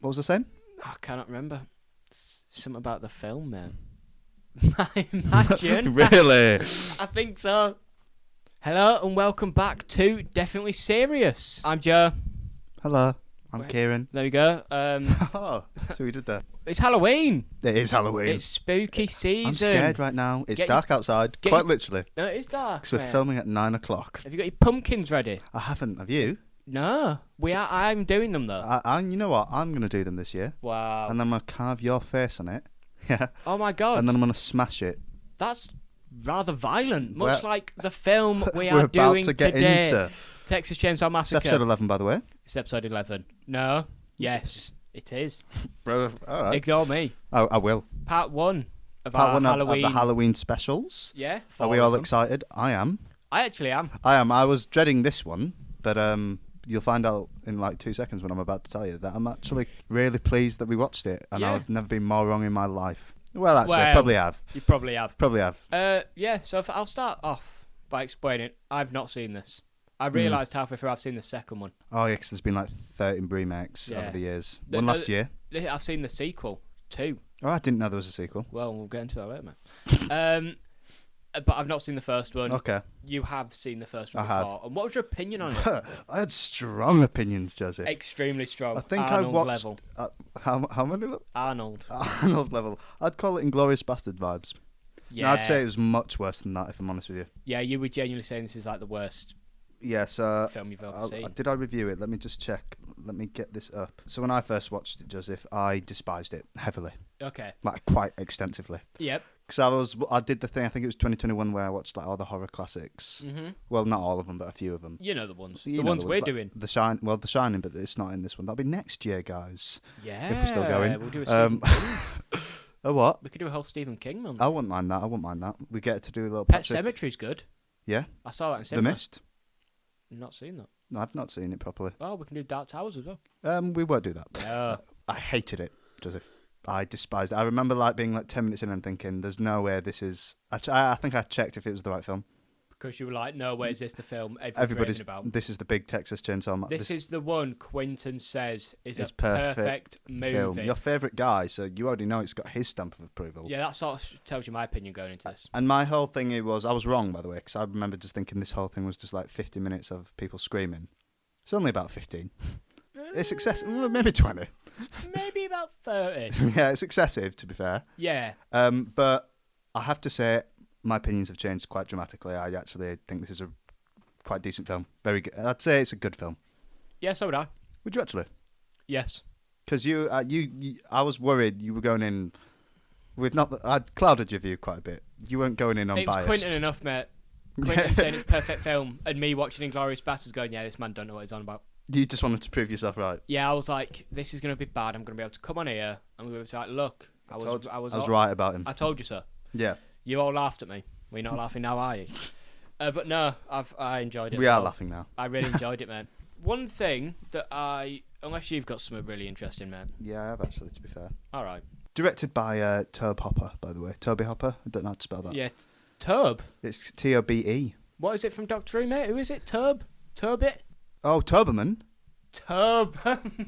What was I saying? I cannot remember. It's something about the film, man. I imagine. Really? I think so. Hello and welcome back to Definitely Serious. I'm Joe. Hello, I'm Kieran. There we go. Oh, so we did that. It's Halloween. It is Halloween. It's spooky season. I'm scared right now. It's dark outside, quite literally. No, it is dark. Because we're filming at 9 o'clock. Have you got your pumpkins ready? I haven't. Have you? No, I'm doing them though. You know what? I'm going to do them this year. Wow. And then I'm going to carve your face on it. Yeah. Oh my god. And then I'm going to smash it. That's rather violent, much like the film we we're are doing about to get today. Into. Texas Chainsaw Massacre. It's episode 11, by the way. It's episode 11. No. Yes, it is. Bro, all right. Ignore me. I will. Part 1 of Part our one Halloween. of the Halloween specials. Yeah. Are we all excited? I am. I actually am. I was dreading this one, but you'll find out in like 2 seconds when I'm about to tell you that I'm actually really pleased that we watched it, and Yeah. I've never been more wrong in my life. Well, actually, I probably have. You probably have. Probably have. Yeah, so I'll start off by explaining. I've not seen this. I realised halfway through I've seen the second one. Oh, yeah, because there's been like 13 remakes over the years. One last year. I've seen the sequel, 2. Oh, I didn't know there was a sequel. Well, we'll get into that later, mate. But I've not seen the first one. Okay. You have seen the first one I before. have. And what was your opinion on it? I had strong opinions, Joseph. Extremely strong. I think Arnold I watched... level. How many? Arnold. Arnold level. I'd call it Inglourious Bastard vibes. Yeah. No, I'd say it was much worse than that, if I'm honest with you. Yeah, you were genuinely saying this is like the worst Yes. film you've ever seen. Did I review it? Let me just check. Let me get this up. So when I first watched it, Joseph, I despised it heavily. Okay. Like, quite extensively. Yep. Because I did the thing, I think it was 2021, where I watched like all the horror classics. Mm-hmm. Well, not all of them, but a few of them. You know the ones. You The know ones we're like doing. The Shining, but it's not in this one. That'll be next year, guys. Yeah. If we're still going. We'll do a Stephen King. A what? We could do a whole Stephen King month. I wouldn't mind that. We get to do a little Pet Patrick. Cemetery's good. Yeah. I saw that in The cinema. Mist. Not seen that. No, I've not seen it properly. Oh, we can do Dark Towers as well. We won't do that. No. I hated it, Joseph. I despised it. I remember like being like 10 minutes in and thinking, "There's no way this is." I think I checked if it was the right film. Because you were like, no, where's this the film Everybody's about? This is the big Texas Chainsaw. This is the one Quentin says is a perfect perfect movie. film. Your favourite guy, so you already know it's got his stamp of approval. Yeah, that sort of tells you my opinion going into this. And my whole thing I was wrong, by the way, because I remember just thinking this whole thing was just like 50 minutes of people screaming. It's only about 15. It's excessive. Maybe 20. Maybe about 30. Yeah, it's excessive, to be fair. Yeah. But I have to say, my opinions have changed quite dramatically. I actually think this is a quite decent film. Very good. I'd say it's a good film. Yeah, so would I. Would you actually? Yes. Because I was worried you were going in with I'd clouded your view quite a bit. You weren't going in unbiased. It was Quentin enough, mate. Quentin saying it's a perfect film, and me watching Inglourious Basterds going, yeah, this man don't know what he's on about. You just wanted to prove yourself right. Yeah, I was like, this is going to be bad. I'm going to be able to come on here. I'm going to be able to like, look, I was right about him. I told you so. Yeah. You all laughed at me. We're not laughing now, are you? But no, I enjoyed it. We are laughing now. I really enjoyed it, man. One thing that unless you've got something really interesting, man. Yeah, I have actually, to be fair. All right. Directed by Tobe Hopper, by the way. Toby Hopper? I don't know how to spell that. Yeah, Tobe. It's Tobe. What is it from Doctor Who, mate? Who is it? Tobe? Tobit? Oh, Toberman. Toberman.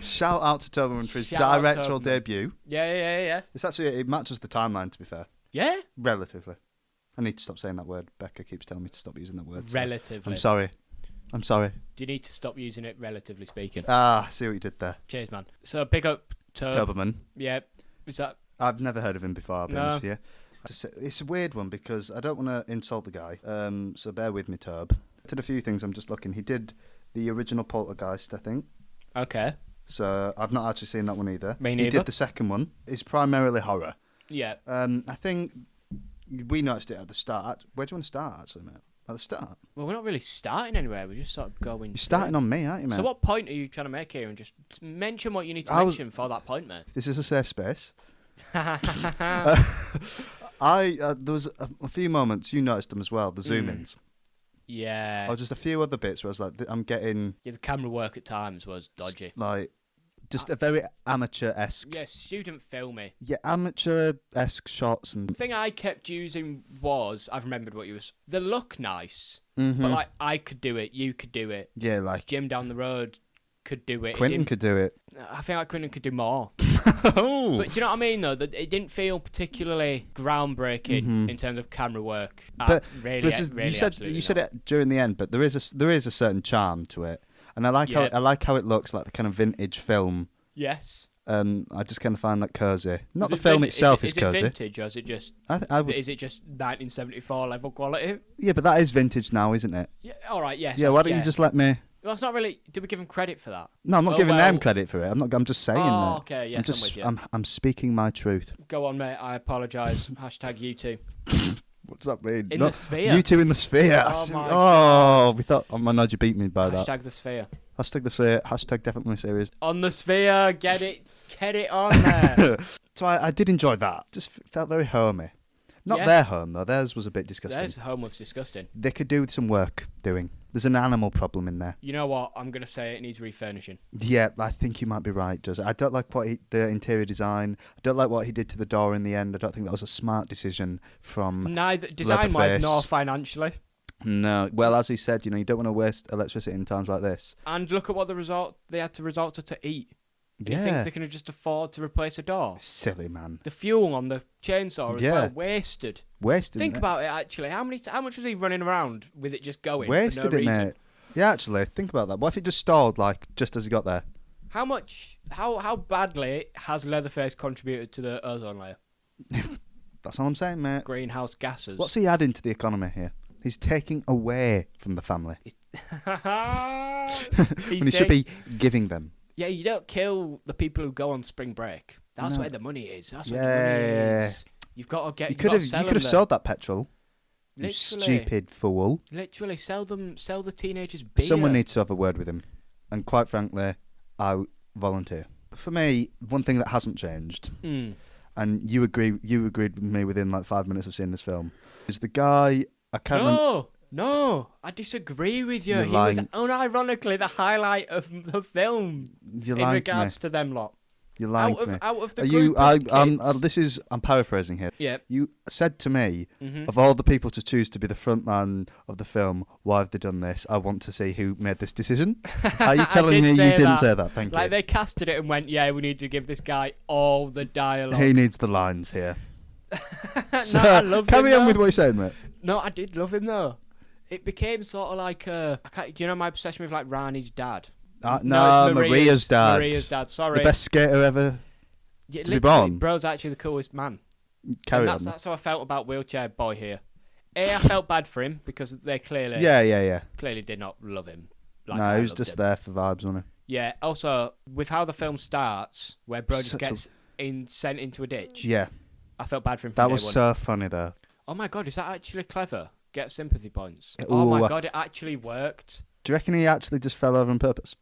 Shout out to Toberman for his Shout out directorial Toberman. debut. Yeah. It's actually, it matches the timeline, to be fair. Yeah? Relatively. I need to stop saying that word. Becca keeps telling me to stop using that word. So Relatively. I'm sorry. Do you need to stop using it, relatively speaking? I see what you did there. Cheers, man. So big up Toberman. Yeah. Is that... I've never heard of him before, I'll be No. honest with you. It's a weird one because I don't want to insult the guy, so bear with me, Tobe. Did a few things, I'm just looking. He did the original Poltergeist, I think. Okay. So I've not actually seen that one either. Me neither. He did the second one. It's primarily horror. Yeah. I think we noticed it at the start. Where do you want to start, actually, mate? At the start? Well, we're not really starting anywhere. We're just sort of going... You're starting on me, aren't you, mate? So what point are you trying to make here? And just mention what you need to mention for that point, mate. This is a safe space. There was a few moments, you noticed them as well, the zoom-ins. Yeah. Or just a few other bits where I was like, I'm getting... Yeah, the camera work at times was dodgy. Like, just a very amateur-esque... Yeah, student filmy. Yeah, amateur-esque shots and... The thing I kept using was, I've remembered what you was... They look nice, Mm-hmm. but like, I could do it, you could do it. Yeah, like... Gym down the road could do it. Quentin could do it. I feel like Quentin could do more. Oh. But do you know what I mean, though? That it didn't feel particularly groundbreaking in terms of camera work. But Really, you said it during the end, but there is a certain charm to it, and I like how it looks like the kind of vintage film. Yes. I just kind of find that cozy. Not the film itself is cozy. Is it vintage, or is it just? Is it just 1974 level quality? Yeah, but that is vintage now, isn't it? Yeah. All right. Yes. Yeah. Why don't you just let me? Well, it's not really. Do we give him credit for that? No, I'm not giving them credit for it. I'm just saying that. Oh, okay. Yes, I'm with you. I'm speaking my truth. Go on, mate. I apologise. Hashtag you two. What does that mean? In the sphere. You two in the sphere. Oh my God. We thought. Oh my God, you beat me by that. Hashtag the sphere. Hashtag the sphere. Hashtag definitely serious. On the sphere. Get it on there. So I did enjoy that. Just felt very homey. Not their home though. Theirs was a bit disgusting. Theirs home was disgusting. They could do with some work doing. There's an animal problem in there. You know what? I'm gonna say it needs refurnishing. Yeah, I think you might be right, Joseph. I don't like the interior design. I don't like what he did to the door in the end. I don't think that was a smart decision from neither design-wise nor financially. No. Well, as he said, you don't want to waste electricity in times like this. And look at what they had to resort to eat. Yeah. He thinks they can just afford to replace a door. Silly man. The fuel on the chainsaw as well, wasted. Wasted. Think about it actually. How much was he running around with it just going? Wasted for no reason? Mate. Yeah, actually, think about that. What if it just stalled just as he got there? How badly has Leatherface contributed to the ozone layer? That's all I'm saying, mate. Greenhouse gases. What's he adding to the economy here? He's taking away from the family. When he should be giving them. Yeah, you don't kill the people who go on spring break. That's where the money is. That's where the money is. You've got to get. You could have sold that petrol. Literally, you stupid fool. Literally, sell the teenagers beer. Someone needs to have a word with him, and quite frankly, I volunteer. For me, one thing that hasn't changed, and you agreed with me within like 5 minutes of seeing this film, is the guy. I can't remember. No, I disagree with you. He was unironically the highlight of the film in regards to them lot. You lying to me. Out of the group of kids. I'm paraphrasing here. Yeah. You said to me, of all the people to choose to be the front man of the film, why have they done this? I want to see who made this decision. Are you telling me you didn't say that? Thank you. Like they casted it and went, yeah, we need to give this guy all the dialogue. He needs the lines here. So, I love carry on with what you're saying, mate. No, I did love him though. It became sort of like do you know my obsession with like Rani's dad? No, Maria's dad. Maria's dad. Sorry, the best skater ever to be born. Bro's actually the coolest man. Carry on. That's how I felt about Wheelchair Boy here. I felt bad for him because they clearly, clearly did not love him. No, he was just there for vibes, wasn't he? Yeah. Also, with how the film starts, where Bro just gets sent into a ditch. Yeah. I felt bad for him. That was so funny though. Oh my God, is that actually clever? Get sympathy points. Oh my God, it actually worked. Do you reckon he actually just fell over on purpose?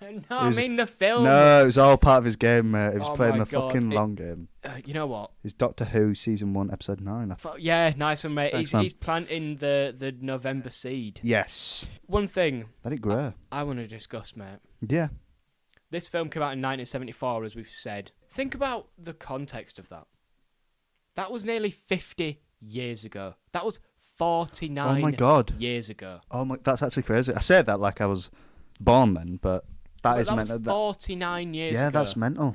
No, I mean the film. No, it was all part of his game, mate. He was playing the fucking long game. You know what? It's Doctor Who season 1, episode 9. Yeah, nice one, mate. Thanks, he's planting the November seed. Yes. One thing. Let it grow. I want to discuss, mate. Yeah. This film came out in 1974, as we've said. Think about the context of that. That was nearly 50 years ago. That was 49 years ago. Oh my, that's actually crazy. I said that like I was born then, but that is mental. 49 years ago. Yeah, that's mental.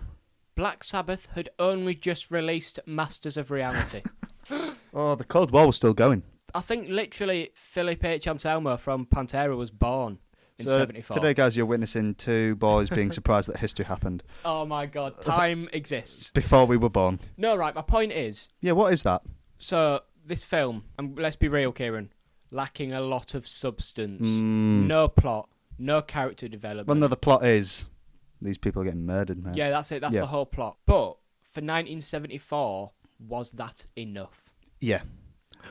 Black Sabbath had only just released Masters of Reality. Oh, the Cold War was still going. I think literally Philip H. Anselmo from Pantera was born in 74. Today, guys, you're witnessing two boys being surprised that history happened. Oh my God, time exists. Before we were born. No, right, my point is... Yeah, what is that? So, this film, and let's be real, Kieran, lacking a lot of substance. No plot, no character development. Well, no, the plot is these people are getting murdered, man. Yeah, that's it. That's the whole plot. But for 1974, was that enough? Yeah.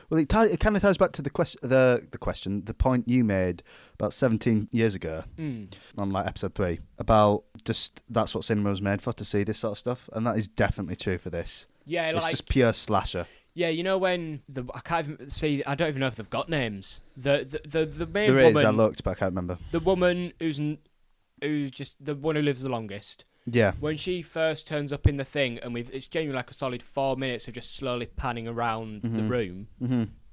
Well, it kind of ties back to the point you made about 17 years ago on like episode 3 about just that's what cinema was made for, to see this sort of stuff, and that is definitely true for this. Yeah, it's just pure slasher. Yeah, you know when I can't even see. I don't even know if they've got names. The main there woman. Is. I looked, but I can't remember. The woman who's just the one who lives the longest. Yeah. When she first turns up in the thing, and it's genuinely like a solid 4 minutes of just slowly panning around the room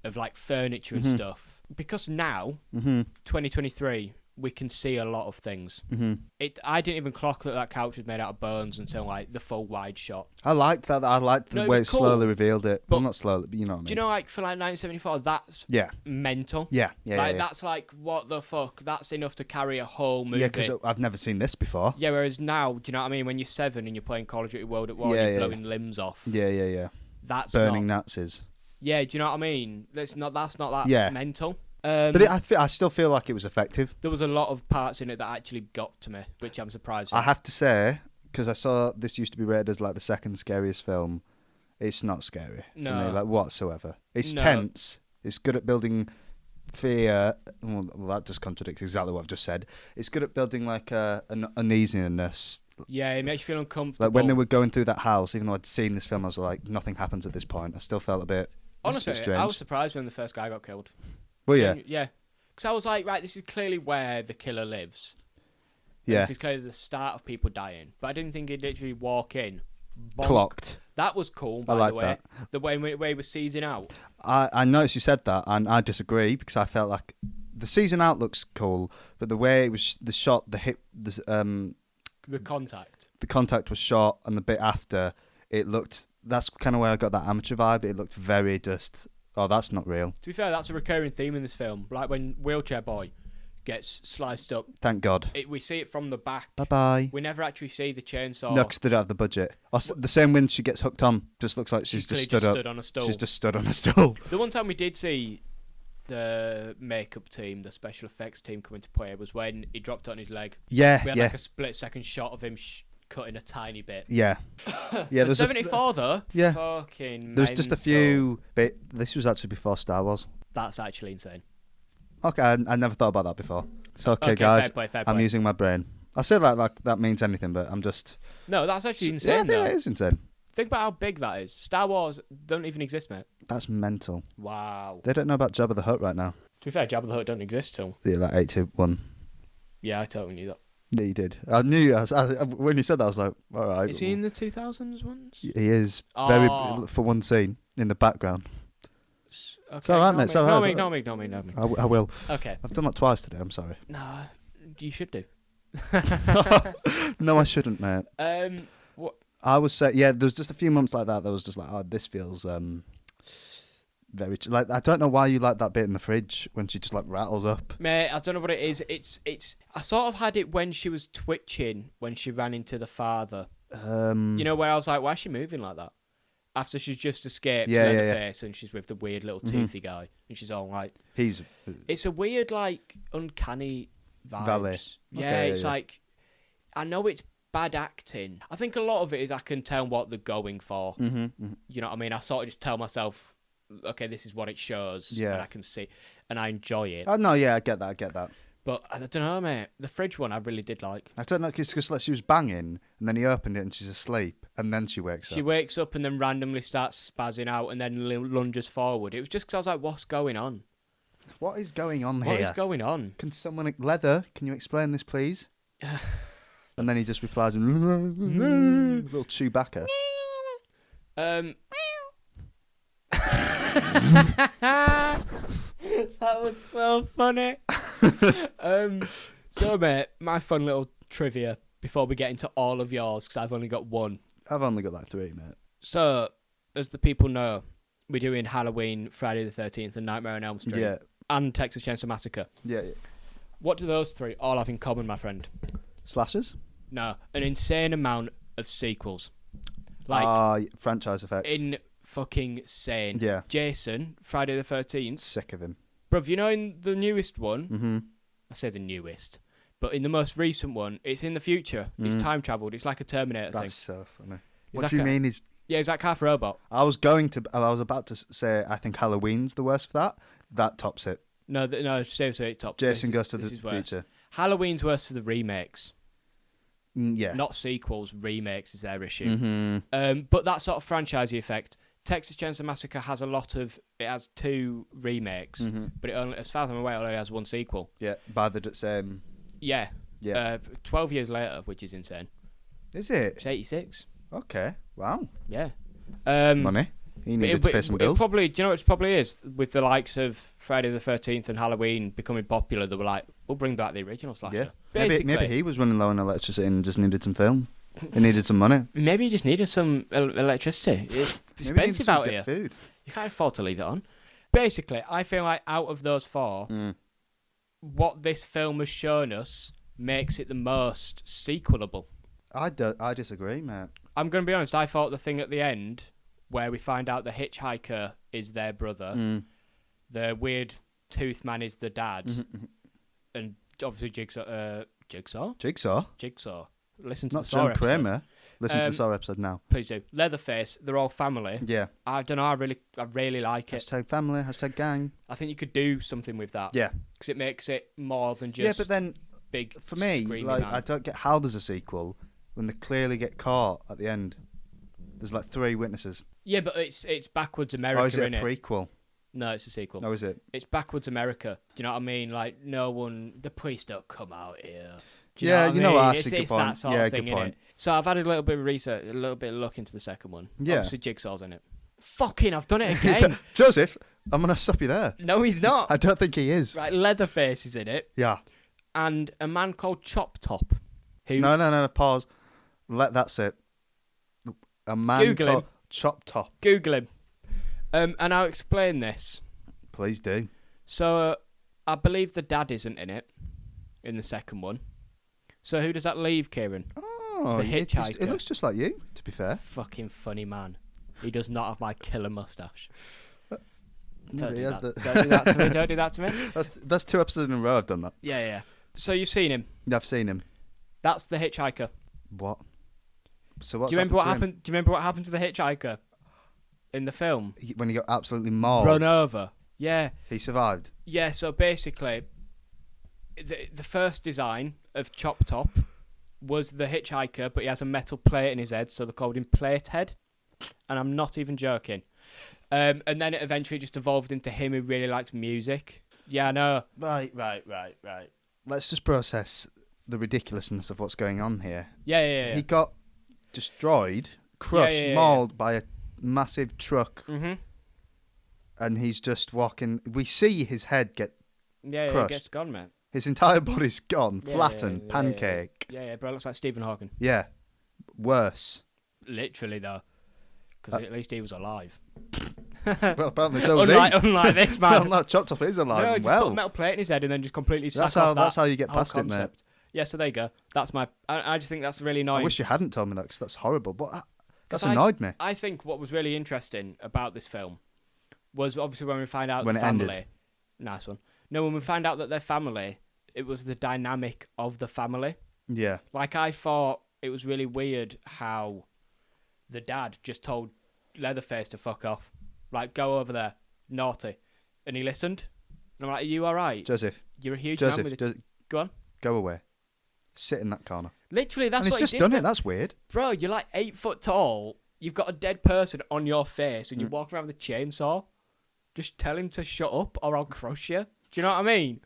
of like furniture and stuff. Because now, 2023, we can see a lot of things. Mm-hmm. I didn't even clock that couch was made out of bones until like the full wide shot. I liked that. I liked the way it slowly revealed it. Well, not slowly, but you know what I mean. Do you know, like, for like 1974, that's mental. Yeah. That's like, what the fuck? That's enough to carry a whole movie. Yeah, because I've never seen this before. Yeah, whereas now, do you know what I mean? When you're 7 and you're playing Call of Duty World at War and you're blowing limbs off. Yeah. That's burning Nazis. Yeah, do you know what I mean? That's not that mental. But I still feel like it was effective. There was a lot of parts in it that actually got to me, which I'm surprised at. I have to say, because I saw this used to be rated as like the second scariest film, it's not scary for me, like whatsoever. It's tense. It's good at building fear. Well, that just contradicts exactly what I've just said. It's good at building like an uneasiness. Yeah, it makes you feel uncomfortable. Like when they were going through that house, even though I'd seen this film, I was like, nothing happens at this point. I still felt a bit. Honestly, strange. I was surprised when the first guy got killed. Well, yeah. Yeah. Because I was like, right, this is clearly where the killer lives. Yeah. This is clearly the start of people dying. But I didn't think he'd literally walk in. Bonk. Clocked. That was cool, by the way. That. The way he was seizing out. I noticed you said that, and I disagree, because I felt like the season out looks cool, but the way it was, the shot, the contact. The contact was shot, and the bit after, it looked, that's kind of where I got that amateur vibe. It looked very just, oh, that's not real. To be fair, that's a recurring theme in this film. Like when Wheelchair Boy gets sliced up. Thank God. We see it from the back. Bye-bye. We never actually see the chainsaw. No, because they don't have the budget. The same when she gets hooked on, just looks like she's just stood up. On a stool. She's just stood on a stool. The one time we did see the makeup team, the special effects team come into play was when he dropped on his leg. Yeah, we had like a split-second shot of him cutting a tiny bit. Yeah. Yeah. There's 74 though. Yeah. Fucking there's just a few bit. This was actually before Star Wars. That's actually insane. Okay, I never thought about that before. So okay, guys, fair play. I'm using my brain. I say that like that means anything, but I'm just. No, that's actually insane. Yeah, I think it is insane. Think about how big that is. Star Wars don't even exist, mate. That's mental. Wow. They don't know about Jabba the Hutt right now. To be fair, Jabba the Hutt don't exist till. Yeah, like 81. Yeah, I totally knew that. Yeah, you did. I knew. When you said that, I was like, all right. Is he in the 2000s ones? He is very for one scene in the background. Okay, it's all right, mate. No, me. I will. Okay. I've done that twice today. I'm sorry. No, you should do. No, I shouldn't, mate. What? I would say, yeah. There's just a few months like that. That was just like, oh, this feels very like. I don't know why you like that bit in the fridge when she just like rattles up. Mate, I don't know what it is. It's. I sort of had it when she was twitching when she ran into the father. You know, where I was like, why is she moving like that? After she's just escaped face and she's with the weird little toothy guy and she's all like, it's a weird like uncanny vibes. Valley. Yeah, it's like, I know it's bad acting. I think a lot of it is I can tell what they're going for. You know what I mean? I sort of just tell myself, okay, this is what it shows. Yeah. And I can see, and I enjoy it. Oh no, yeah, I get that. But I don't know, mate. The fridge one I really did like. I don't know, because like she was banging, and then he opened it, and she's asleep, and then she wakes up. She wakes up and then randomly starts spazzing out, and then lunges forward. It was just because I was like, "What's going on? What is going on here? What is going on? Can someone Leather? Can you explain this, please?" And then he just replies, "Little Chewbacca." That was so funny. So, mate, my fun little trivia before we get into all of yours, because I've only got one. I've only got like 3, mate. So, as the people know, we're doing Halloween, Friday the 13th, and Nightmare on Elm Street, and Texas Chainsaw Massacre. Yeah. What do those 3 all have in common, my friend? Slashers? No, an insane amount of sequels. Like franchise effect. Fucking insane. Yeah. Jason, Friday the 13th. Sick of him. Bruv, you know in the newest one, I say the newest, but in the most recent one, it's in the future. It's time travelled. It's like a Terminator thing. That's so funny. What do you mean? Yeah, he's like half robot. I was about to say I think Halloween's the worst for that. That tops it. No, seriously, it tops. Jason goes to the future. Halloween's worse for the remakes. Yeah. Not sequels, remakes is their issue. But that sort of franchisey effect. Texas Chainsaw Massacre has it has 2 remakes, but it only, as far as I'm aware, it only has 1 sequel. Yeah, by the same. Yeah. 12 years later, which is insane. Is it? It's 86. Okay. Wow. Yeah. Money. He needed to pay some bills. Probably, do you know what it probably is? With the likes of Friday the 13th and Halloween becoming popular, they were like, we'll bring back the original slasher. Yeah. Maybe he was running low on electricity and just needed some film. He needed some money. Maybe he just needed some electricity. It's expensive out here. Food. You can't afford to leave it on. Basically, I feel like out of those four, what this film has shown us makes it the most sequelable. I disagree, mate. I'm going to be honest. I thought the thing at the end, where we find out the hitchhiker is their brother, the weird tooth man is the dad, and obviously Jigsaw. Listen to not the Saw John episode. Kramer. Listen to the Saw episode now. Please do. Leatherface. They're all family. Yeah. I don't know. I really like it. Hashtag family. Hashtag gang. I think you could do something with that. Yeah. Because it makes it more than just. Yeah, but then big. For me, like I don't get how there's a sequel when they clearly get caught at the end. There's like 3 witnesses. Yeah, but it's backwards America, or is it a innit? prequel? No, it's a sequel. Oh, is it? It's backwards America. Do you know what I mean? Like, the police don't come out here. Yeah, you know what? I mean? Actually, It's that sort of thing, good point. innit? So I've had a little bit of research, a little bit of look into the second one. Yeah. Obviously, Jigsaw's in it. Fucking, I've done it again. Joseph, I'm going to stop you there. No, he's not. I don't think he is. Right, Leatherface is in it. Yeah. And a man called Chop Top. Who... No, pause. Let that sit. A man Google called him. Chop Top. Google him. And I'll explain this. Please do. So, I believe the dad isn't in it, in the second one. So who does that leave, Kieran? Oh, the hitchhiker. It looks just like you, to be fair. Fucking funny man. He does not have my killer mustache. Don't do that. Don't do that to me. Don't do that to me. That's 2 episodes in a row I've done that. Yeah. So you've seen him. Yeah, I've seen him. That's the hitchhiker. What? So what's Do you remember what happened? happened? Do you remember what happened to the hitchhiker in the film? When he got absolutely mauled. Run over. Yeah. He survived. Yeah. So basically, the first design of Chop Top was the hitchhiker, but he has a metal plate in his head, so they called him Platehead. And I'm not even joking. And then it eventually just evolved into him who really likes music. Yeah, I know. Right. Let's just process the ridiculousness of what's going on here. Yeah. He got destroyed, crushed, mauled by a massive truck. Mm-hmm. And he's just walking. We see his head get crushed. Yeah, it gets gone, man. His entire body's gone, flattened, pancake. Yeah, bro, it looks like Stephen Hawking. Yeah, worse. Literally, though. Because at least he was alive. Well, apparently so was he. Unlike this man. No, Chop Top is alive. No, just put a metal plate in his head and then just completely sack that's off that's how you get past it, concept. mate. Yeah, so there you go. That's my... I just think that's really annoying. I wish you hadn't told me that, because that's horrible. But that's annoyed me. I think what was really interesting about this film was obviously when we find out when the it family. ended. Nice one. No, when we find out that they're family, it was the dynamic of the family. Yeah. Like, I thought it was really weird how the dad just told Leatherface to fuck off. Like, go over there. Naughty. And he listened. And I'm like, are you all right? Joseph. You're a huge man with it. Go on. Go away. Sit in that corner. Literally, that's and what he's just done it. That's weird. Bro, you're like 8 foot tall. You've got a dead person on your face and you walk around with a chainsaw. Just tell him to shut up or I'll crush you. Do you know what I mean?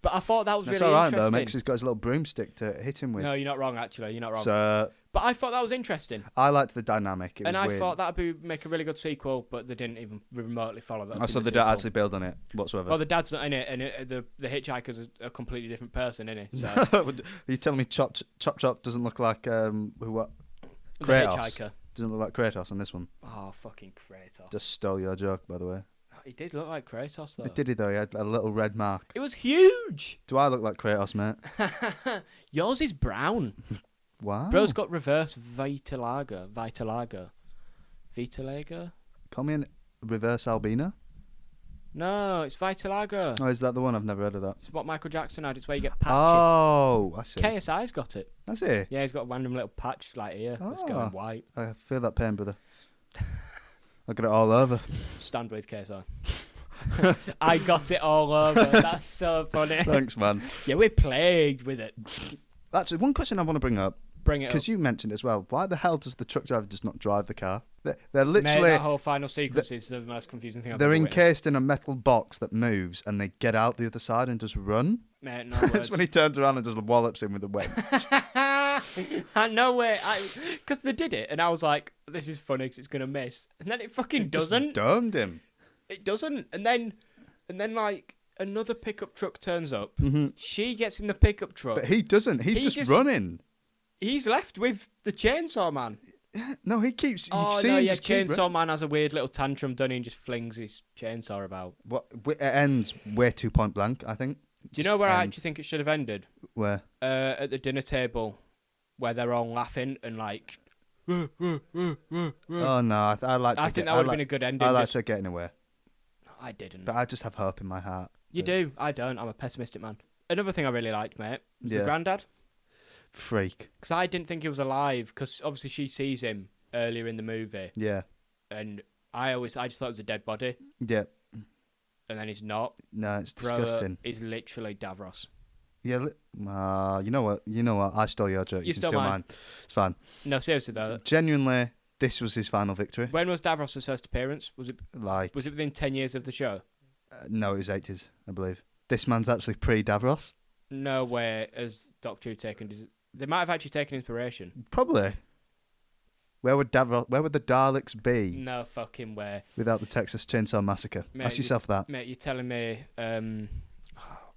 But I thought that was That's really all right, interesting. though, mate, 'cause he's got his little broomstick to hit him with. No, you're not wrong, actually. You're not wrong. So, but I thought that was interesting. I liked the dynamic. It and was I weird. thought that would make a really good sequel, but they didn't even remotely follow that. So they don't actually build on it whatsoever. Well, the dad's not in it, and the hitchhiker's a completely different person, isn't he? So. Are you telling me Chop doesn't look like Kratos? The hitchhiker. Doesn't look like Kratos in this one. Oh, fucking Kratos. Just stole your joke, by the way. He did look like Kratos, though. Did he, though? He had a little red mark. It was huge! Do I look like Kratos, mate? Yours is brown. Wow. Bro's got reverse vitiligo. Call me a reverse albino? No, it's vitiligo. Oh, is that the one? I've never heard of that. It's what Michael Jackson had. It's where you get patchy. Oh, I see. KSI's got it. That's it? Yeah, he's got a random little patch like here that's going white. I feel that pain, brother. I got it all over. Stand with KSI. I got it all over. That's so funny. Thanks, man. Yeah, we're plagued with it. Actually, one question I want to bring up. Bring it up. Because you mentioned it as well. Why the hell does the truck driver just not drive the car? They're literally... Mate, that whole final sequence is the most confusing thing I've ever They're written. encased in a metal box that moves, and they get out the other side and just run. Mate, no words. That's when he turns around and just wallops him with a wedge. No way. Because they did it, and I was like, this is funny because it's going to miss. And then it fucking doesn't. Just domed him. It doesn't. And then like, another pickup truck turns up. Mm-hmm. She gets in the pickup truck. But he doesn't. He's just running. He's left with the chainsaw man. No, he keeps. Chainsaw Man has a weird little tantrum, done, and just flings his chainsaw about. What? It ends way too point blank, I think. Do you know where I actually think it should have ended? Where? At the dinner table, where they're all laughing and like. Oh no, I think that would have been a good ending. I liked her getting away. I didn't. But I just have hope in my heart. You do. I don't. I'm a pessimistic man. Another thing I really liked, mate, was the granddad. Freak. Because I didn't think he was alive. Because obviously she sees him earlier in the movie. Yeah. And I just thought it was a dead body. Yeah. And then he's not. No, it's disgusting. He's literally Davros. Yeah. You know what? I stole your joke. You stole mine. It's fine. No, seriously though. Genuinely, this was his final victory. When was Davros' first appearance? Was it like? Was it within 10 years of the show? No, it was 80s, I believe. This man's actually pre-Davros. No way has Doctor Who taken... They might have actually taken inspiration. Probably. Where would the Daleks be? No fucking way. Without the Texas Chainsaw Massacre. Mate, Ask yourself that. Mate, you're telling me...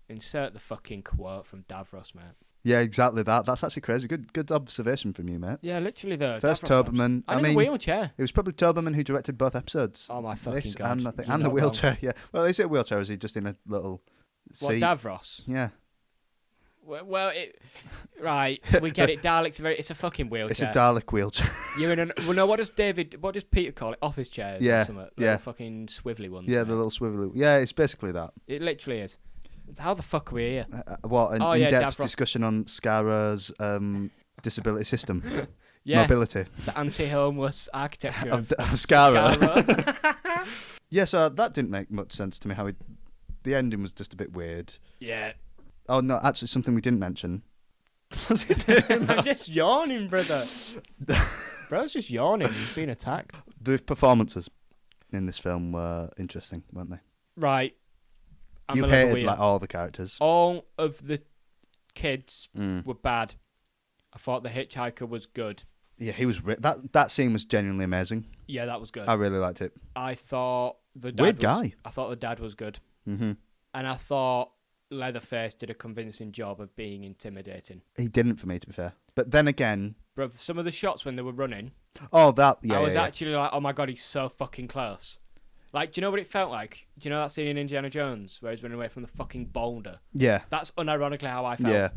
insert the fucking quote from Davros, mate. Yeah, exactly that. That's actually crazy. Good observation from you, mate. Yeah, literally though. First Toberman. I mean, the wheelchair. It was probably Toberman who directed both episodes. Oh my fucking god! And the wheelchair. Wrong. Yeah. Well, is it a wheelchair? Or is he just in a little seat? What, Davros? Yeah. Well, right. We get it. Dalek's it's a fucking wheelchair. It's a Dalek wheelchair. You're in well, no. What does Peter call it? Office chairs. Yeah. Or something. Little fucking swivelly ones. Yeah, mate. the little swivelly. Yeah, it's basically that. It literally is. How the fuck are we here? What, an in-depth Davros. discussion on Scarra's disability system? Yeah. Mobility. The anti-homeless architecture of Scarra. Yeah, so that didn't make much sense to me. The ending was just a bit weird. Yeah. Oh, no, actually, something we didn't mention. What's he doing? I'm just yawning, brother. Bro's just yawning. He's being attacked. The performances in this film were interesting, weren't they? Right. You hated like all the characters. All of the kids were bad. I thought the hitchhiker was good. Yeah, he was. That scene was genuinely amazing. Yeah, that was good. I really liked it. I thought the dad weird guy. I thought the dad was good. Mm-hmm. And I thought Leatherface did a convincing job of being intimidating. He didn't, for me, to be fair. But then again, bro, some of the shots when they were running. Oh, that yeah. I was yeah. actually like, oh my god, he's so fucking close. Like, do you know what it felt like? Do you know that scene in Indiana Jones where he's running away from the fucking boulder? Yeah. That's unironically how I felt. Yeah.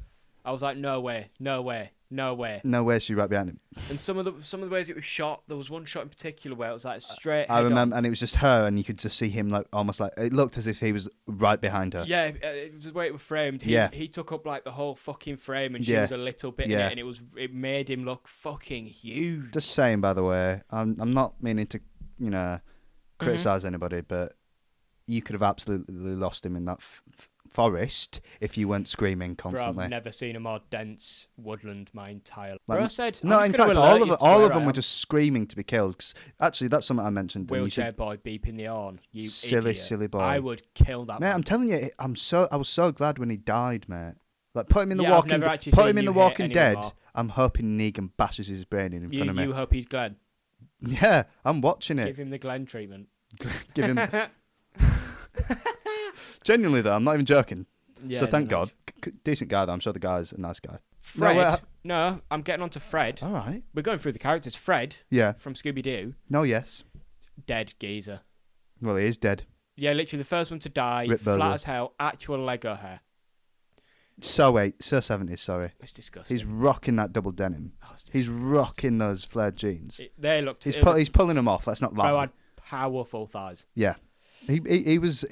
I was like, no way, no way, no way. No way she's right behind him. And some of the ways it was shot, there was one shot in particular where it was like straight. I remember, and it was just her, and you could just see him like almost like it looked as if he was right behind her. Yeah, it was the way it was framed. He took up like the whole fucking frame, and she was a little bit in it, and it made him look fucking huge. Just saying, by the way, I'm not meaning to criticize anybody, but you could have absolutely lost him in that forest if you weren't screaming constantly. Bro, I've never seen a more dense woodland my entire life. Like, Bro said, no, in fact, all of them were just screaming to be killed. 'Cause actually, that's something I mentioned. Wheelchair boy beeping the horn. You silly boy. I would kill that man. Man. I'm telling you, I was so glad when he died, mate. Like put him in the Walking Dead. I'm hoping Negan bashes his brain in front of me. You hope he's Glenn. Yeah, I'm watching it. Give him the Glenn treatment. Give him. Genuinely though, I'm not even joking. Yeah, so thank God. Decent guy though. I'm sure the guy's a nice guy. Fred. No, I'm getting on to Fred. All right. We're going through the characters. Fred. Yeah. From Scooby-Doo. No, yes. Dead geezer. Well, he is dead. Yeah, literally the first one to die. Flat as hell. Actual Lego hair. So 70s, sorry. It's disgusting. He's rocking that double denim. He's rocking those flared jeans. They looked. He's pulling them off. Let's not lie. Bro had powerful thighs. Yeah. He was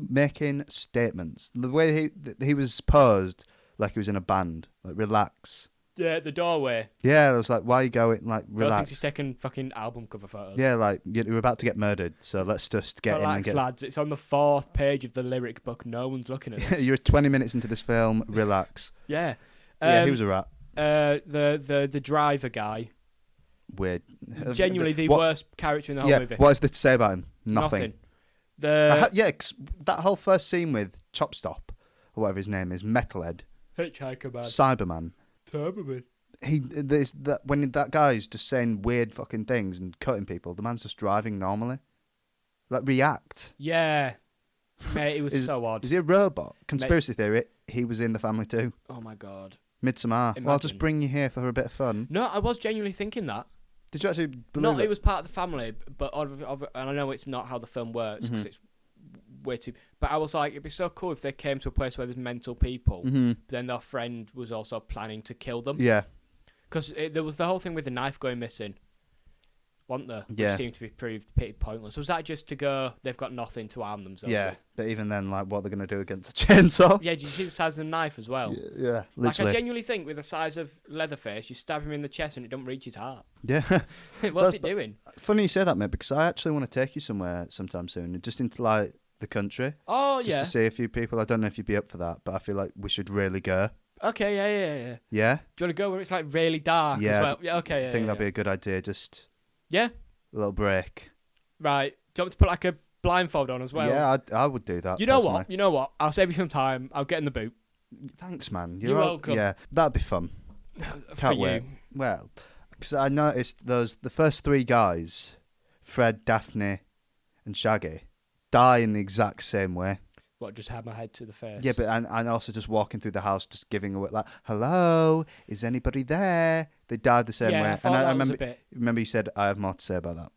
making statements. The way he was posed like he was in a band, like relax. Yeah, the doorway. Yeah, I was like, why are you going like relax? I think he's taking fucking album cover photos. Yeah, like you're about to get murdered, so let's just get relax, in and get. Lads, it's on the 4th page of the lyric book. No one's looking at this. You're 20 minutes into this film. Relax. Yeah. Yeah, he was a rat. The driver guy. Weird. Genuinely the worst character in the whole movie. What is there to say about him? Nothing. That whole first scene with Chopstop, or whatever his name is, Metalhead, Hitchhiker Man, Cyberman, Turboman. when that guy's just saying weird fucking things and cutting people, the man's just driving normally. Like, react. Yeah. Mate, it was so odd. Is he a robot? Conspiracy theory, he was in the family too. Oh my God. Midsommar. Well, I'll just bring you here for a bit of fun. No, I was genuinely thinking that. Did you actually believe Not it was part of the family, but and I know it's not how the film works because it's way too. But I was like, it'd be so cool if they came to a place where there's mental people, but then their friend was also planning to kill them. Yeah. Because there was the whole thing with the knife going missing, wasn't there? Yeah. Which seemed to be proved pretty pointless. Was that just to go, they've got nothing to arm themselves Yeah, with? but even then, like, what they're going to do against a chainsaw? Yeah, did you see the size of the knife as well? Yeah, literally. Like, I genuinely think with the size of Leatherface, you stab him in the chest and it don't reach his heart. Yeah. What's it doing? Funny you say that, mate, because I actually want to take you somewhere sometime soon, just into, like, the country. Oh, just to see a few people. I don't know if you'd be up for that, but I feel like we should really go. Okay, yeah. Yeah? Do you want to go where it's, like, really dark as well? Yeah, okay, I think that'd be a good idea, just... Yeah? A little break. Right. Do you want me to put, like, a blindfold on as well? Yeah, I would do that. You know what? I'll save you some time. I'll get in the boot. Thanks, man. You're welcome. Yeah, that'd be fun. Can't wait. Well, because I noticed the first three guys, Fred, Daphne, and Shaggy, die in the exact same way. What, just have my head to the face? Yeah, but and also just walking through the house, just giving away, like, hello, is anybody there? They died the same way. And I remember you said, I have more to say about that.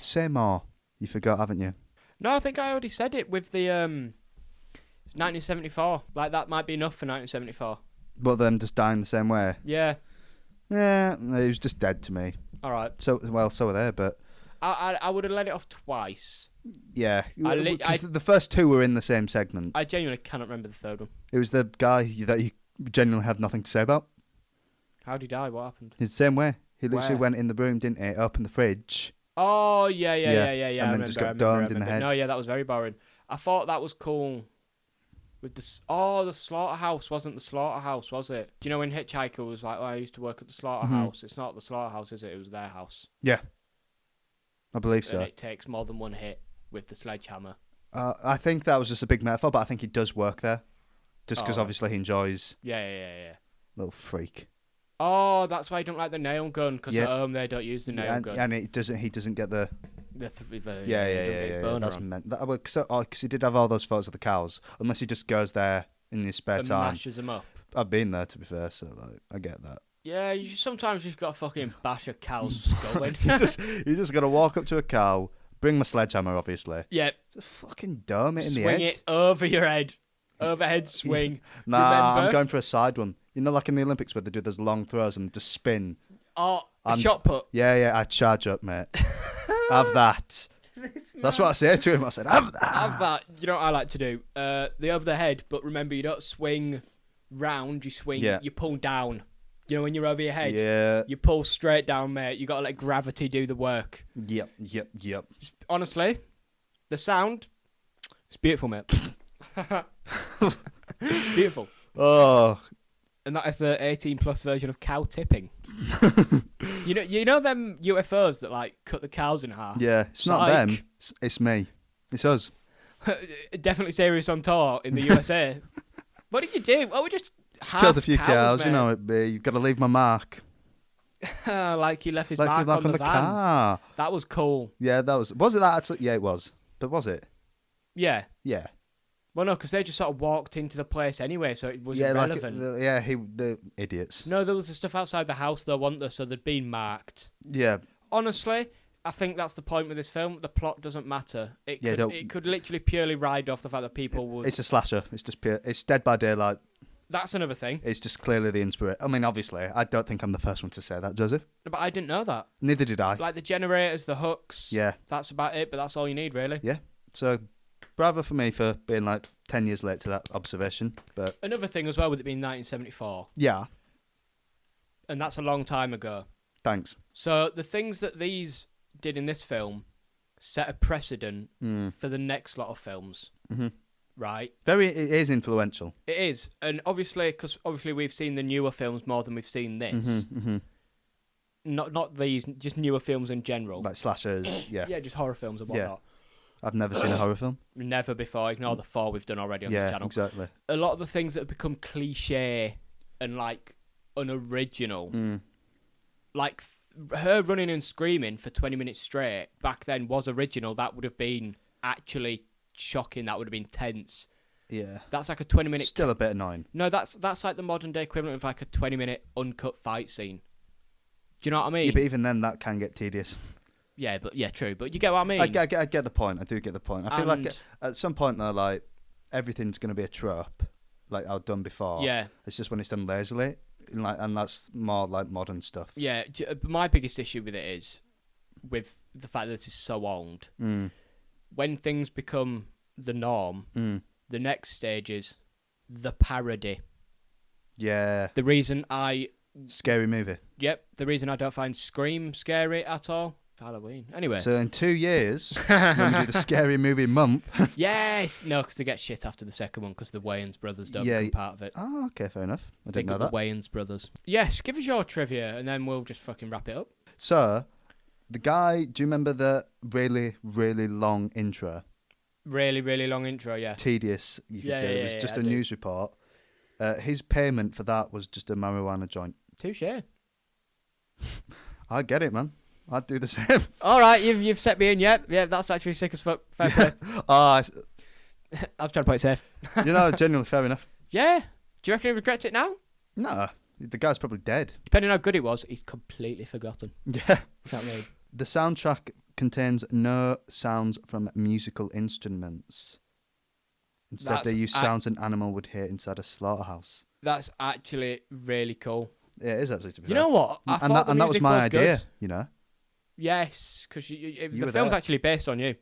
Say more. You forgot, haven't you? No, I think I already said it with the 1974. Like, that might be enough for 1974. But them just dying the same way? Yeah. Yeah, it was just dead to me. All right. So were they, but... I would have let it off twice. Yeah, the first two were in the same segment. I genuinely cannot remember the third one. It was the guy that you genuinely had nothing to say about. How'd he die? What happened? It's the same way. He literally went in the room, didn't he? Opened the fridge. Oh, yeah. And then just got domed in the head. No, yeah, that was very boring. I thought that was cool. With the slaughterhouse wasn't the slaughterhouse, was it? Do you know when Hitchhiker was like, oh, I used to work at the slaughterhouse? It's not the slaughterhouse, is it? It was their house. Yeah. I believe so. And it takes more than one hit with the sledgehammer. I think that was just a big metaphor, but I think he does work there. Just because obviously he enjoys... Yeah. Little freak. Oh, that's why he don't like the nail gun, because at home they don't use the nail gun. And he doesn't get the... Yeah. That's meant. Because he did have all those photos of the cows. Unless he just goes there in his spare time. And mashes them up. I've been there, to be fair, so like, I get that. Yeah, sometimes you've got to fucking bash a cow's skull in. you just got to walk up to a cow, bring my sledgehammer, obviously. Yeah. Just fucking dome it in the head. Swing it over your head. Overhead swing. Nah, I'm going for a side one. You know, like in the Olympics where they do those long throws and just spin. Oh, shot put. Yeah, I charge up, mate. Have that. That's what I say to him. I said, have that. Have that. You know what I like to do? The over the head, but remember, you don't swing round, you swing, you pull down. You know when you're over your head? You pull straight down, mate. You got to let gravity do the work. Yep. Honestly, the sound, it's beautiful, mate. It's beautiful. Oh. And that is the 18+ version of cow tipping. You know them UFOs that like cut the cows in half? Yeah, it's not them. It's me. It's us. Definitely serious on tour in the USA. What did you do? Oh, we just killed a few cows. Mate. You know it be. You've got to leave my mark. Like he left his mark on the van. Car. That was cool. Yeah, that was. Was it that actually? Yeah, it was. But was it? Yeah. Yeah. Well, no, because they just sort of walked into the place anyway, so it was irrelevant. The idiots. No, there was the stuff outside the house, though, wasn't there? So they'd been marked. Yeah. Honestly, I think that's the point with this film. The plot doesn't matter. It could literally purely ride off the fact that people would... It's a slasher. It's just pure... It's Dead by Daylight. That's another thing. It's just clearly the inspiration. I mean, obviously, I don't think I'm the first one to say that, Joseph. But I didn't know that. Neither did I. Like the generators, the hooks. Yeah. That's about it, but that's all you need, really. Yeah. So... bravo for me for being like 10 years late to that observation. But another thing as well with it being 1974. Yeah. And that's a long time ago. Thanks. So the things that these did in this film set a precedent for the next lot of films. Mm-hmm. Right? It is influential. It is. And because obviously we've seen the newer films more than we've seen this. Mm-hmm, mm-hmm. Not these, just newer films in general. Like slashers, yeah. Yeah, just horror films and whatnot. Yeah. I've never seen a horror film. Never before. Ignore the 4 we've done already on this channel. Yeah, exactly. A lot of the things that have become cliche and like unoriginal. Like, her running and screaming for 20 minutes straight back then was original. That would have been actually shocking. That would have been tense. Yeah. That's like a 20-minute... Still a bit annoying. No, that's like the modern day equivalent of like a 20-minute uncut fight scene. Do you know what I mean? Yeah, but even then, that can get tedious. Yeah, true. But you get what I mean? I get the point. I do get the point. I feel like at some point, though, like, everything's going to be a trope, like I've done before. Yeah. It's just when it's done lazily, and that's more like modern stuff. Yeah, my biggest issue with it is with the fact that this is so old. When things become the norm, the next stage is the parody. Yeah. The reason Scary movie. Yep, the reason I don't find Scream scary at all for Halloween. Anyway. So in 2 years, when we do the Scary Movie Month... Yes! No, because they get shit after the second one because the Wayans brothers don't become part of it. Oh, okay, fair enough. I didn't know that. The Wayans brothers. Yes, give us your trivia and then we'll just fucking wrap it up. So, the guy... Do you remember the really, really long intro? Really, really long intro, yeah. Tedious, you could say. It was just a news report. His payment for that was just a marijuana joint. Touche. I get it, man. I'd do the same. All right, you've set me in. Yep, that's actually sick as fuck. Fair play. I was trying to play it safe. Genuinely fair enough. Yeah. Do you reckon he regrets it now? Nah, the guy's probably dead. Depending on how good it was, he's completely forgotten. Yeah. Can't mean. The soundtrack contains no sounds from musical instruments. Instead, they use sounds an animal would hear inside a slaughterhouse. That's actually really cool. Yeah, it is actually, to be fair. You know what? That was my idea, good. you know? Yes, because the film's actually based on you.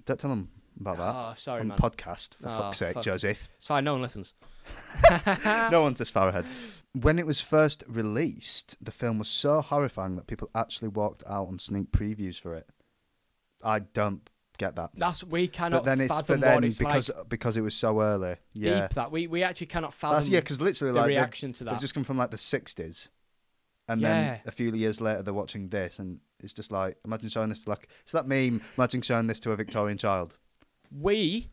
Don't tell them about that. Oh, sorry, on man. Podcast, for fuck's sake, Joseph. It's fine, no one listens. No one's this far ahead. When it was first released, the film was so horrifying that people actually walked out on sneak previews for it. I don't get that. We cannot fathom what it's because it was so early. Yeah. Deep that. We actually cannot fathom because literally the reaction to that. They've just come from like the 60s. And then a few years later they're watching this and it's just like, imagine showing this to it's that meme, imagine showing this to a Victorian child. We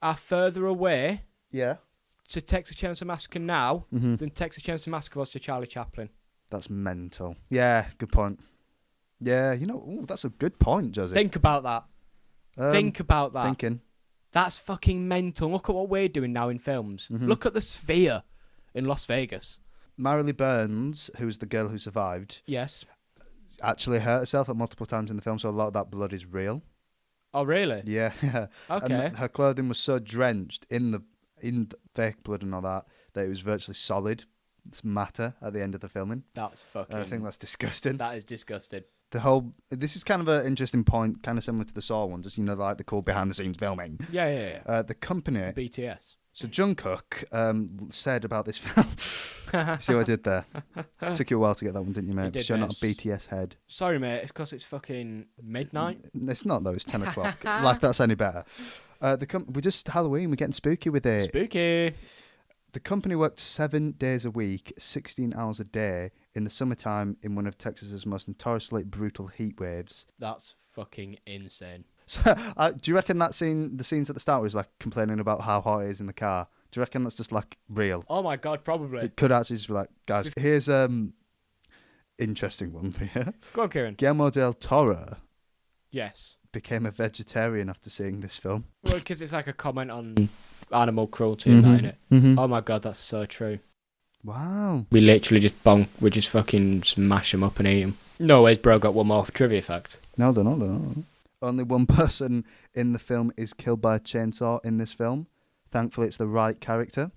are further away to Texas Chainsaw Massacre now than Texas Chainsaw Massacre was to Charlie Chaplin. That's mental. Yeah, good point. Yeah, that's a good point, Josie. Think about that. Think about that. Thinking. That's fucking mental. Look at what we're doing now in films. Look at the Sphere in Las Vegas. Marilee Burns, who's the girl who survived, actually hurt herself at multiple times in the film, so a lot of that blood is real. Oh, really? Yeah. Okay. And her clothing was so drenched in the fake blood and all that it was virtually solid. It's matter at the end of the filming. That's fucking... I think that's disgusting. That is disgusting. This is kind of an interesting point, kind of similar to the Saw one, just, like the cool behind-the-scenes filming. Yeah. The company... BTS. So Jungkook said about this film... See what I did there? Took you a while to get that one, didn't you, mate? Did, you're not a BTS head. Sorry, mate. It's because it's fucking midnight. It's not, though. It's 10 o'clock. Like, that's any better. We're just Halloween. We're getting spooky with it. Spooky. The company worked 7 days a week, 16 hours a day, in the summertime in one of Texas's most notoriously brutal heat waves. That's fucking insane. So, do you reckon the scenes at the start was like complaining about how hot it is in the car? Do you reckon that's just like real? Oh my God, probably. It could actually just be like, guys, here's interesting one for you. Go on, Kieran. Guillermo del Toro. Yes. Became a vegetarian after seeing this film. Well, because it's like a comment on animal cruelty and that, innit? Oh my God, that's so true. Wow. We literally we just fucking smash them up and eat them. No ways, bro, got one more trivia fact. No. Only one person in the film is killed by a chainsaw in this film. Thankfully, it's the right character.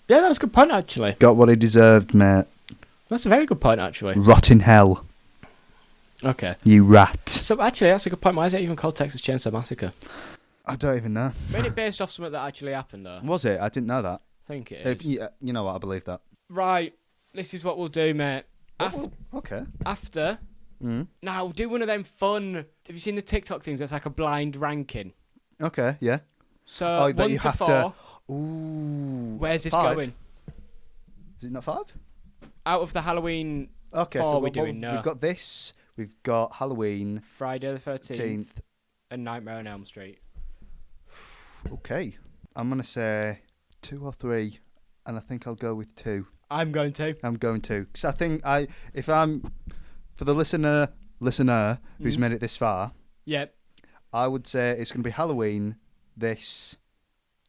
Yeah, that's a good point, actually. Got what he deserved, mate. That's a very good point, actually. Rot in hell. Okay. You rat. So, actually, that's a good point. Why is it even called Texas Chainsaw Massacre? I don't even know. Ain't it based off something that actually happened, though? Was it? I didn't know that. I think it is. Yeah, you know what? I believe that. Right. This is what we'll do, mate. Okay. After... Now, do one of them fun... Have you seen the TikTok things? It's like a blind ranking. Okay, yeah. So, 1 to 4. Ooh. Where's this 5? going? Is it not 5? Out of the Halloween 4 so we're doing now. We've got this. We've got Halloween. Friday the 13th. And Nightmare on Elm Street. Okay. I'm going to say 2 or 3. And I think I'll go with 2. I'm going to. I'm going to. Because I think if I'm, for the listener who's made it this far, Yep. I would say it's going to be Halloween, this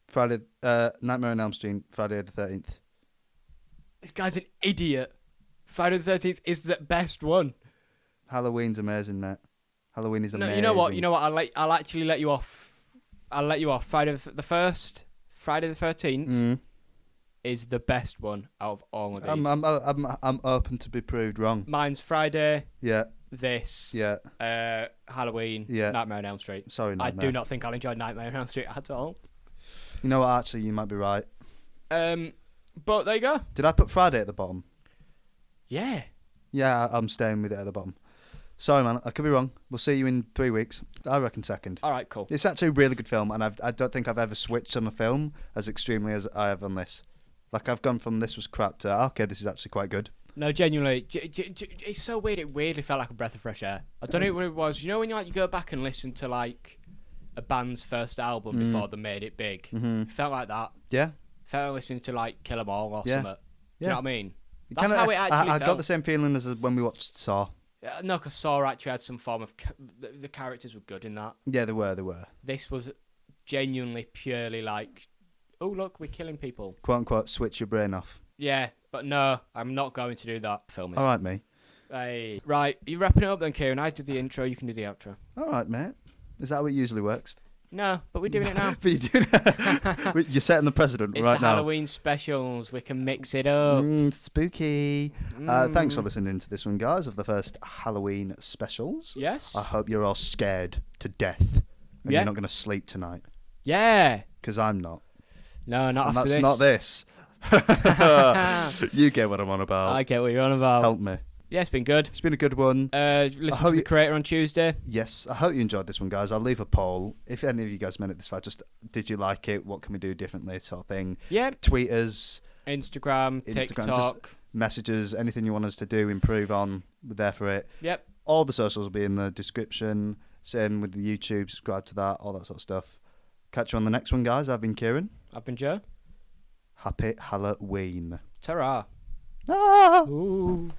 Friday, Nightmare on Elm Street, Friday the 13th. This guy's an idiot. Friday the 13th is the best one. Halloween's amazing, mate. Halloween is amazing. No, you know what? I'll actually let you off. I'll let you off. Friday the 13th is the best one out of all of these. I'm open to be proved wrong. Mine's Friday. Yeah. This. Yeah. Halloween. Yeah. Nightmare on Elm Street. Sorry, Nightmare. I do not think I'll enjoy Nightmare on Elm Street at all. You know what? Actually, you might be right. But there you go. Did I put Friday at the bottom? Yeah. Yeah, I'm staying with it at the bottom. Sorry, man. I could be wrong. We'll see you in 3 weeks. I reckon second. All right, cool. It's actually a really good film, and I don't think I've ever switched on a film as extremely as I have on this. Like, I've gone from this was crap to, okay, this is actually quite good. No, genuinely, it's so weird. It weirdly felt like a breath of fresh air. I don't know what it was. You know when you go back and listen to like a band's first album before they made it big? It felt like that. Yeah. Felt like listening to like Kill 'Em All or something. Do you know what I mean? That's how it actually I felt. got the same feeling as when we watched Saw. No, because Saw actually had some form of the characters were good in that. Yeah, they were. This was genuinely purely like, oh look, we're killing people. Quote unquote, switch your brain off. Yeah, but no, I'm not going to do that. Film is. All right, me. Hey. Right, you wrapping it up then, Kieran? I did the intro, you can do the outro. All right, mate. Is that how it usually works? No, but we're doing it now. But you're doing it. You're setting the precedent It's right the now. Halloween specials. We can mix it up. Spooky. Thanks for listening to this one, guys, of the first Halloween specials. Yes. I hope you're all scared to death and you're not going to sleep tonight. Yeah. Because I'm not. No, not and after that's this. not this. You get what I'm on about. I get what you're on about. Help me. Yeah, it's been good. It's been a good one. Listen to the creator on Tuesday. Yes, I hope you enjoyed this one, guys. I'll leave a poll. If any of you guys made it this far, just did you like it? What can we do differently? Sort of thing. Yeah. Tweet us. Instagram, TikTok. Just messages, anything you want us to do, improve on. We're there for it. Yep. All the socials will be in the description. Same with the YouTube. Subscribe to that. All that sort of stuff. Catch you on the next one, guys. I've been Kieran. I've been Joe. Happy Halloween. Ta-ra. Ah! Ooh.